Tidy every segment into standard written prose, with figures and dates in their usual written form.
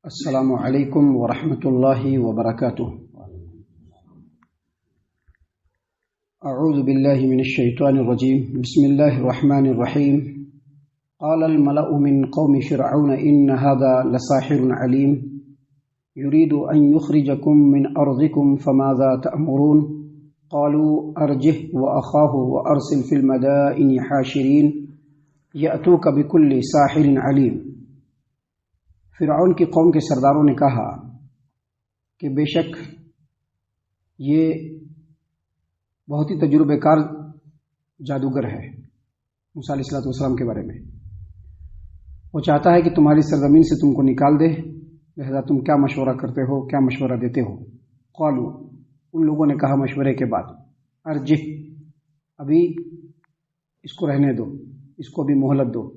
السلام علیکم ورحمۃ اللہ وبرکاتہ۔ اعوذ باللہ من الشیطان الرجیم، بسم اللہ الرحمن الرحیم۔ قال الملأ من قوم فرعون ان هذا لساحر علیم يريد ان يخرجكم من ارضكم فماذا تأمرون قالوا ارجه واخاه وارسل في المدائن حاشرین یأتوک بكل ساحر علیم۔ فرعون کی قوم کے سرداروں نے کہا کہ بے شک یہ بہت ہی تجربہ کار جادوگر ہے موسیٰ علیہ السلام کے بارے میں۔ وہ چاہتا ہے کہ تمہاری سرزمین سے تم کو نکال دے، لہذا تم کیا مشورہ کرتے ہو، کیا مشورہ دیتے ہو؟ قالوا، ان لوگوں نے کہا مشورے کے بعد، ارجہ، ابھی اس کو رہنے دو، اس کو بھی مہلت دو،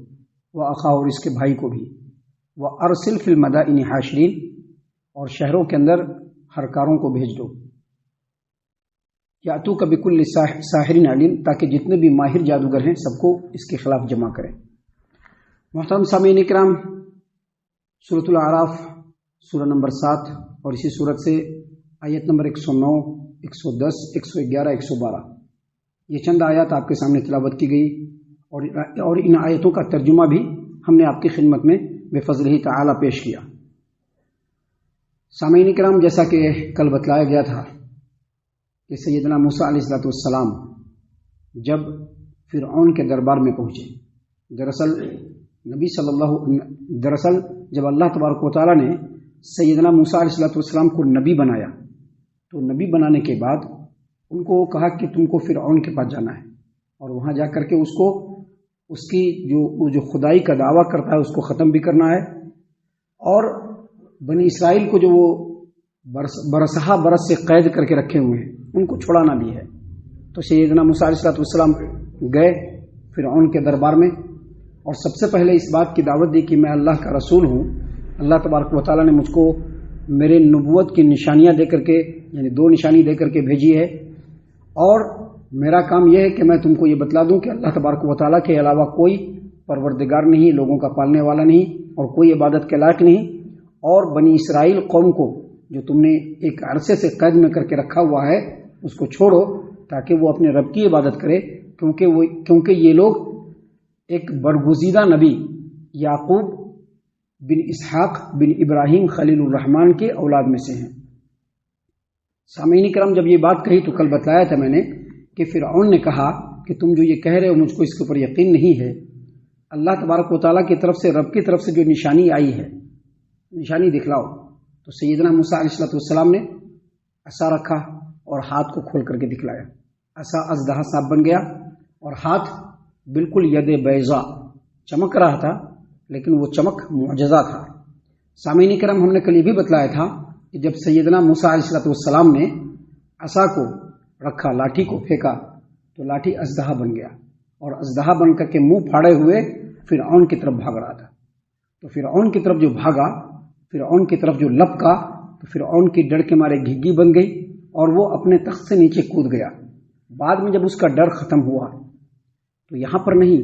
واخاہ، اور اس کے بھائی کو بھی، وارسل فی المدائن حاشرین، اور شہروں کے اندر ہر کاروں کو بھیج دو، یاتوک بکل ساحر علیم، تاکہ جتنے بھی ماہر جادوگر ہیں سب کو اس کے خلاف جمع کریں۔ محترم سامعین کرام، سورۃ الاعراف سورہ نمبر 7 اور اسی سورت سے آیت نمبر 109، 110، 111، 112، یہ چند آیات آپ کے سامنے تلاوت کی گئی، اور ان آیتوں کا ترجمہ بھی ہم نے آپ کی خدمت میں بفضلہ تعالی پیش کیا۔ سامعین کرام، جیسا کہ کل بتلایا گیا تھا کہ سیدنا موسیٰ علیہ السلام جب فرعون کے دربار میں پہنچے، دراصل جب اللہ تبارک و تعالیٰ نے سیدنا موسیٰ علیہ السلام کو نبی بنایا، تو نبی بنانے کے بعد ان کو کہا کہ تم کو فرعون کے پاس جانا ہے، اور وہاں جا کر کے اس کی جو خدائی کا دعویٰ کرتا ہے اس کو ختم بھی کرنا ہے، اور بنی اسرائیل کو جو وہ برسہ برس سے قید کر کے رکھے ہوئے ہیں ان کو چھڑانا بھی ہے۔ تو سیدنا موسیٰ علیہ السلام گئے فرعون کے دربار میں، اور سب سے پہلے اس بات کی دعوت دی کہ میں اللہ کا رسول ہوں، اللہ تبارک و تعالیٰ نے مجھ کو میرے نبوت کی نشانیاں دے کر کے، یعنی 2 نشانی دے کر کے بھیجی ہے، اور میرا کام یہ ہے کہ میں تم کو یہ بتلا دوں کہ اللہ تبارک و تعالیٰ کے علاوہ کوئی پروردگار نہیں، لوگوں کا پالنے والا نہیں، اور کوئی عبادت کے لائق نہیں، اور بنی اسرائیل قوم کو جو تم نے ایک عرصے سے قید میں کر کے رکھا ہوا ہے اس کو چھوڑو، تاکہ وہ اپنے رب کی عبادت کرے، کیونکہ یہ لوگ ایک برگزیدہ نبی یعقوب بن اسحاق بن ابراہیم خلیل الرحمن کے اولاد میں سے ہیں۔ سامعین کرام، جب یہ بات کہی تو کل بتلایا تھا میں نے کہ فرعون نے کہا کہ تم جو یہ کہہ رہے ہو مجھ کو اس کے اوپر یقین نہیں ہے، اللہ تبارک و تعالیٰ کی طرف سے، رب کی طرف سے جو نشانی آئی ہے، نشانی دکھلاؤ۔ تو سیدنا موسیٰ علیہ السلام نے عصا رکھا اور ہاتھ کو کھول کر کے دکھلایا، عصا ازدہا صاحب بن گیا، اور ہاتھ بالکل ید بیضاء چمک رہا تھا، لیکن وہ چمک معجزہ تھا۔ سامعین کرام، ہم نے کل یہ بھی بتلایا تھا کہ جب سیدنا موسیٰ علیہ السلام نے عصا کو رکھا، لاٹھی کو پھینکا، تو لاٹھی ازدہا بن گیا، اور ازدہا بن کر کے منہ پھاڑے ہوئے فرعون کی طرف بھاگ رہا تھا۔ تو فرعون کی طرف جو بھاگا، فرعون کی طرف جو لپکا، تو فرعون کی ڈر کے مارے گھگی بن گئی، اور وہ اپنے تخت سے نیچے کود گیا۔ بعد میں جب اس کا ڈر ختم ہوا تو یہاں پر نہیں،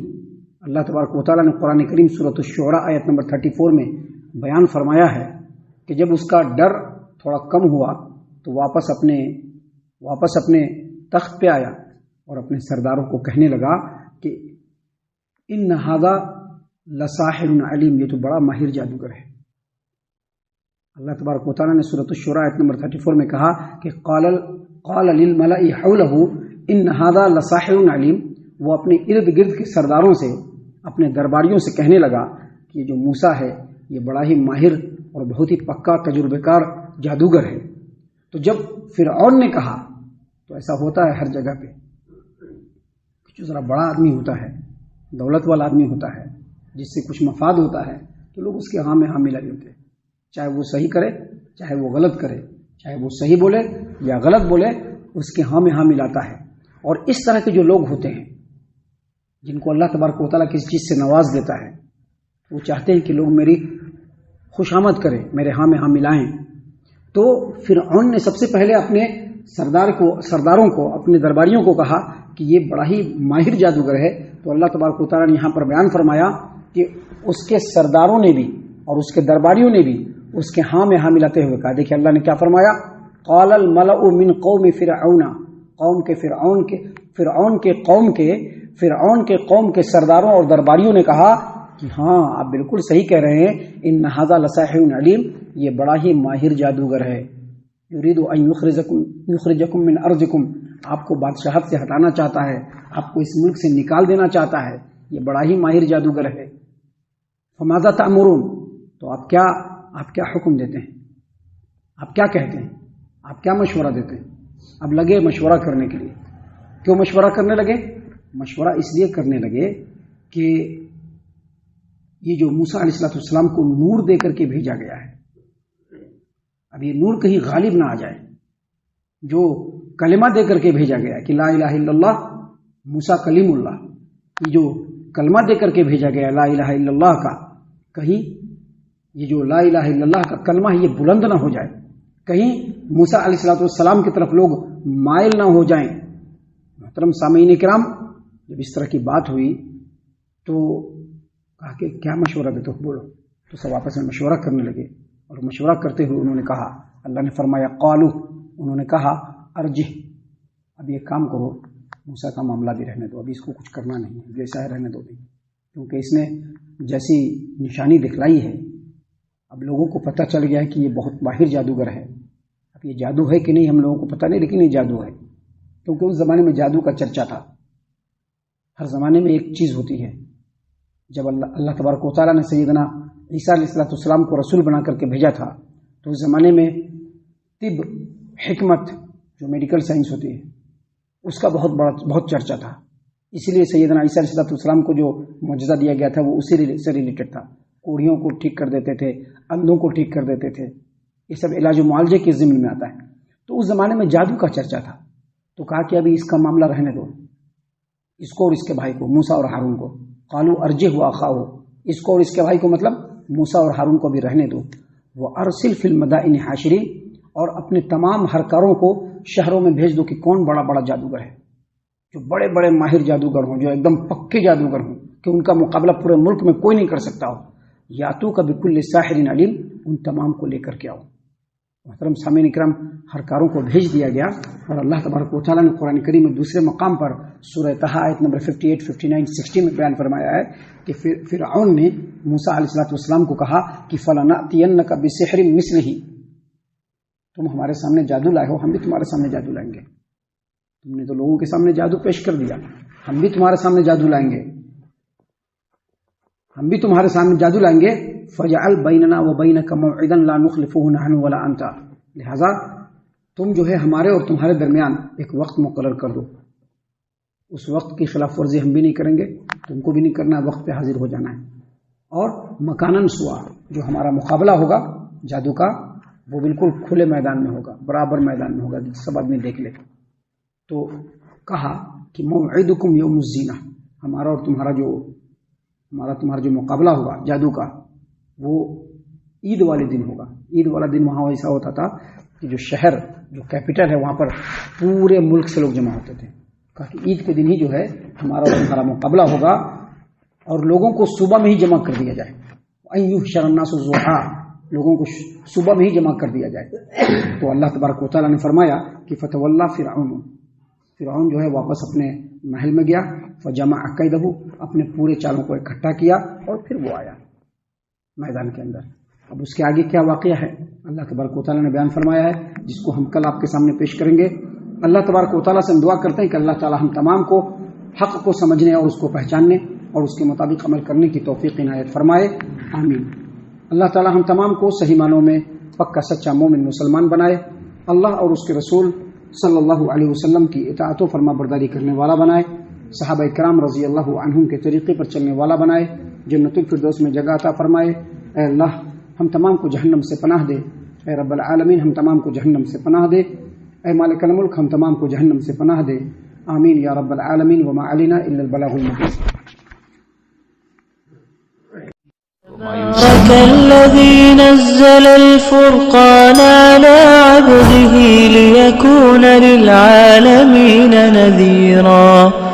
اللہ تبارک و تعالیٰ نے قرآن کریم سورۃ الشعراء آیت نمبر 34 میں بیان فرمایا ہے کہ جب اس کا ڈر تھوڑا کم ہوا تو واپس اپنے تخت پہ آیا اور اپنے سرداروں کو کہنے لگا کہ ان ھذا لساحر علیم، یہ تو بڑا ماہر جادوگر ہے۔ اللہ تبارک و تعالیٰ نے سورۃ الشعراء آیت نمبر 34 میں کہا کہ قال للملأ حولہ ان ھذا لساحر علیم، وہ اپنے ارد گرد کے سرداروں سے، اپنے درباریوں سے کہنے لگا کہ یہ جو موسیٰ ہے یہ بڑا ہی ماہر اور بہت ہی پکا تجربہ کار جادوگر ہے۔ تو جب فرعون نے کہا تو ایسا ہوتا ہے ہر جگہ پہ، جو ذرا بڑا آدمی ہوتا ہے، دولت والا آدمی ہوتا ہے، جس سے کچھ مفاد ہوتا ہے، تو لوگ اس کے ہاں میں ہاں ملا لیتے ہیں، چاہے وہ صحیح کرے چاہے وہ غلط کرے، چاہے وہ صحیح بولے یا غلط بولے، اس کے ہاں میں ہاں ملاتا ہے۔ اور اس طرح کے جو لوگ ہوتے ہیں جن کو اللہ تبارک و تعالیٰ کسی چیز سے نواز دیتا ہے، وہ چاہتے ہیں کہ لوگ میری خوش آمد کریں، میرے ہاں میں ہاں ملائیں۔ تو فرعون نے سب سے پہلے اپنے سرداروں کو، اپنے درباریوں کو کہا کہ یہ بڑا ہی ماہر جادوگر ہے۔ تو اللہ تبارک و تعالیٰ نے یہاں پر بیان فرمایا کہ اس کے سرداروں نے بھی اور اس کے درباریوں نے بھی اس کے ہاں میں ہاں ملاتے ہوئے کہا. دیکھیں اللہ نے کیا فرمایا, قال الملأ من قوم فرعون, فرعون کے قوم کے سرداروں اور درباریوں نے کہا کہ ہاں آپ بالکل صحیح کہہ رہے ہیں, ان ھذا لساحر علیم, یہ بڑا ہی ماہر جادوگر ہے. یرید ان یخرجکم من ارضکم, آپ کو بادشاہت سے ہٹانا چاہتا ہے, آپ کو اس ملک سے نکال دینا چاہتا ہے, یہ بڑا ہی ماہر جادوگر ہے. فماذا تأمرون, تو آپ کیا حکم دیتے ہیں, آپ کیا کہتے ہیں, آپ کیا مشورہ دیتے ہیں؟ اب لگے مشورہ کرنے کے لیے. کیوں مشورہ کرنے لگے؟ مشورہ اس لیے کرنے لگے کہ یہ جو موسیٰ علیہ السلام کو نور دے کر کے بھیجا گیا ہے, اب یہ نور کہیں غالب نہ آ جائے. جو کلمہ دے کر کے بھیجا گیا کہ لا الہ الا اللہ موسیٰ کلیم اللہ, یہ جو کلمہ دے کر کے بھیجا گیا لا الہ الا اللہ کا, کہیں یہ جو لا الہ الا اللہ کا کلمہ ہے یہ بلند نہ ہو جائے, کہیں موسیٰ علیہ السلام کی طرف لوگ مائل نہ ہو جائیں. محترم سامعین کرام, جب اس طرح کی بات ہوئی تو کہا کہ کیا مشورہ دیتے ہو, بولو. تو سب آپس میں مشورہ کرنے لگے, اور مشورہ کرتے ہوئے انہوں نے کہا, اللہ نے فرمایا قالو, انہوں نے کہا ارجح, اب یہ کام کرو, موسیٰ کا معاملہ بھی رہنے دو, ابھی اس کو کچھ کرنا نہیں, جیسا ہے رہنے دو بھی, کیونکہ اس نے جیسی نشانی دکھلائی ہے اب لوگوں کو پتہ چل گیا ہے کہ یہ بہت ماہر جادوگر ہے. اب یہ جادو ہے کہ نہیں ہم لوگوں کو پتہ نہیں, لیکن یہ جادو ہے, کیونکہ اس زمانے میں جادو کا چرچا تھا. ہر زمانے میں ایک چیز ہوتی ہے, جب اللہ تبارک و تعالیٰ نے سیدنا عیسیٰ علیہ السلام کو رسول بنا کر کے بھیجا تھا تو اس زمانے میں طب, حکمت جو میڈیکل سائنس ہوتی ہے اس کا بہت چرچا تھا. اسی لیے سیدنا عیسیٰ علیہ السلام کو جو معجزہ دیا گیا تھا وہ اسی سے ریلیٹڈ تھا. کوڑیوں کو ٹھیک کر دیتے تھے, اندھوں کو ٹھیک کر دیتے تھے, یہ سب علاج و معالجے کے ضمن میں آتا ہے. تو اس زمانے میں جادو کا چرچا تھا, تو کہا کہ ابھی اس کا معاملہ رہنے دو, اس کو اور اس کے بھائی کو, موسیٰ اور ہارون کو. قالوا ارجح واخاه, اس کو اور اس کے بھائی کو, مطلب موسیٰ اور ہارون کو بھی رہنے دو. وارسل فی المدائن حاشرین, اور اپنے تمام ہرکاروں کو شہروں میں بھیج دو کہ کون بڑا بڑا جادوگر ہے, جو بڑے بڑے ماہر جادوگر ہوں, جو ایک دم پکے جادوگر ہوں کہ ان کا مقابلہ پورے ملک میں کوئی نہیں کر سکتا ہو. یاتو کا بکل ساحر علیم, ان تمام کو لے کر کے آؤ. محترم سامعین اکرام, ہرکاروں کو بھیج دیا گیا. اور اللہ تبارک و تعالیٰ نے قرآن کریم میں دوسرے مقام پر سورہ طٰہٰ آیت نمبر 58, 59, 60 میں بیان فرمایا ہے کہ فرعون نے موسیٰ علیہ السلام کو کہا کہ فَلَنَأْتِيَنَّكَ بِسِحْرٍ مِثْلِهِ, تم ہمارے سامنے جادو لائے ہو, ہم بھی تمہارے سامنے جادو لائیں گے. تم نے تو لوگوں کے سامنے جادو پیش کر دیا, ہم بھی تمہارے سامنے جادو لائیں گے, ہم بھی تمہارے سامنے جادو لائیں گے. فَجَعَلْ بَيْنَنَا وَبَيْنَكَ مَوْعِدًا لَا نُخْلِفُهُ نَحْنُ وَلَا أَنْتَ, لہذا تم جو ہے ہمارے اور تمہارے درمیان ایک وقت مقرر کر دو, اس وقت کی خلاف ورزی ہم بھی نہیں کریں گے, تم کو بھی نہیں کرنا, وقت پہ حاضر ہو جانا ہے. اور مکاناً سوا, جو ہمارا مقابلہ ہوگا جادو کا وہ بالکل کھلے میدان میں ہوگا, برابر میدان میں ہوگا, سب آدمی دیکھ لے. تو کہا کہ موعدکم یوم الزینہ, ہمارا اور تمہارا جو مقابلہ ہوگا جادو کا وہ عید والے دن ہوگا. عید والا دن وہاں ایسا ہوتا تھا کہ جو شہر, جو کیپٹل ہے, وہاں پر پورے ملک سے لوگ جمع ہوتے تھے. کہا کہ عید کے دن ہی جو ہے ہمارا اور تمہارا مقابلہ ہوگا, اور لوگوں کو صبح میں ہی جمع کر دیا جائے. یحشر الناس ضحیٰ, لوگوں کو صبح میں ہی جمع کر دیا جائے. تو اللہ تبارک و تعالیٰ نے فرمایا کہ فتولی فرعون جو ہے واپس اپنے محل میں گیا. فجمع کیدہ, اپنے پورے چالوں کو اکٹھا کیا, اور پھر وہ آیا میدان کے اندر. اب اس کے آگے کیا واقعہ ہے اللہ تبارک و تعالیٰ نے بیان فرمایا ہے, جس کو ہم کل آپ کے سامنے پیش کریں گے. اللہ تبارک و تعالیٰ سے ہم دعا کرتے ہیں کہ اللہ تعالیٰ ہم تمام کو حق کو سمجھنے اور اس کو پہچاننے اور اس کے مطابق عمل کرنے کی توفیق عنایت فرمائے, آمین. اللہ تعالیٰ ہم تمام کو صحیح معنوں میں پکا سچا مومن مسلمان بنائے. اللہ اور اس کے رسول صلی اللہ علیہ وسلم کی اطاعت و فرما برداری کرنے والا بنائے. صحابہ کرام رضی اللہ عنہم کے طریقے پر چلنے والا بنائے. جنت الفردوس میں جگہ عطا فرمائے. اے اللہ ہم تمام کو جہنم سے پناہ دے. اے رب العالمین ہم تمام کو جہنم سے پناہ دے. اے مالک الملک ہم تمام کو جہنم سے پناہ دے. آمین یا رب العالمین. وما علینا الا البلاغ المبین. تبارك الذي نزل الفرقان على عبده ليكون للعالمين نذيرا.